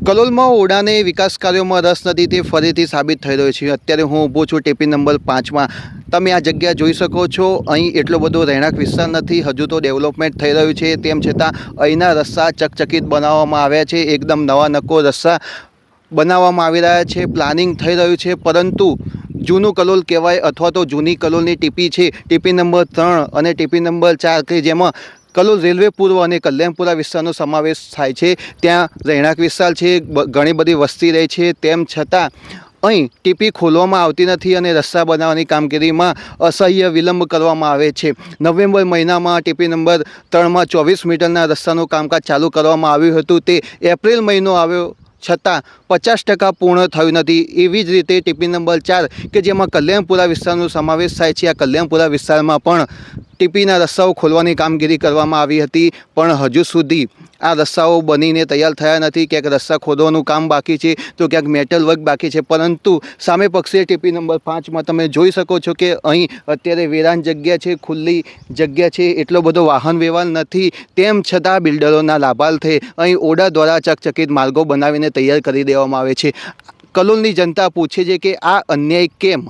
કલોલમાં ઓડાને વિકાસ કાર્યોમાં રસ નથી તે ફરીથી સાબિત થઈ રહ્યો છે। અત્યારે હું ઊભો છું ટીપી નંબર 5માં। તમે આ જગ્યા જોઈ શકો છો। અહીં એટલો બધો રહેણાંક વિસ્તાર નથી, હજુ તો ડેવલપમેન્ટ થઈ રહ્યું છે। તેમ છતાં અહીંના રસ્તા ચકચકિત બનાવવામાં આવ્યા છે। એકદમ નવા નક્કો રસ્તા બનાવવામાં આવી રહ્યા છે, પ્લાનિંગ થઈ રહ્યું છે। પરંતુ જૂનું કલોલ કહેવાય અથવા તો જૂની કલોલની ટીપી છે, ટીપી નંબર 3 અને ટીપી નંબર 4 કે જેમાં કલોલ રેલવે પૂર્વ અને કલ્યાણપુરા વિસ્તારનો સમાવેશ થાય છે। ત્યાં રહેણાંક વિસ્તાર છે, ઘણી બધી વસ્તી રહે છે। તેમ છતાં અહીં ટીપી ખોલવામાં આવતી નથી અને રસ્તા બનાવવાની કામગીરીમાં અસહ્ય વિલંબ કરવામાં આવે છે। નવેમ્બર મહિનામાં ટીપી નંબર 3માં 24 મીટરના રસ્તાનું કામકાજ ચાલુ કરવામાં આવ્યું હતું। તે એપ્રિલ મહિનો આવ્યો છતાં 50% પૂર્ણ થયું નથી। એવી જ રીતે ટીપી નંબર 4 કે જેમાં કલ્યાણપુરા વિસ્તારનો સમાવેશ થાય છે, આ કલ્યાણપુરા વિસ્તારમાં પણ ટીપીના રસ્તાઓ ખોલવાની કામગીરી કરવામાં આવી હતી, પણ હજુ સુધી આ રસ્તાઓ બનીને તૈયાર થયા નથી। ક્યાંક રસ્તા ખોદવાનું કામ બાકી છે તો ક્યાંક મેટલ વર્ક બાકી છે। પરંતુ સામે પક્ષે ટીપી નંબર 5માં તમે જોઈ શકો છો કે અહીં અત્યારે વેરાન જગ્યા છે, ખુલ્લી જગ્યા છે, એટલો બધો વાહન વ્યવહાર નથી। તેમ છતાં બિલ્ડરોના લાભાર્થે અહીં ઓડા દ્વારા ચકચકિત માર્ગો બનાવીને તૈયાર કરી દેવામાં આવે છે। કલોલની જનતા પૂછે છે કે આ અન્યાય કેમ?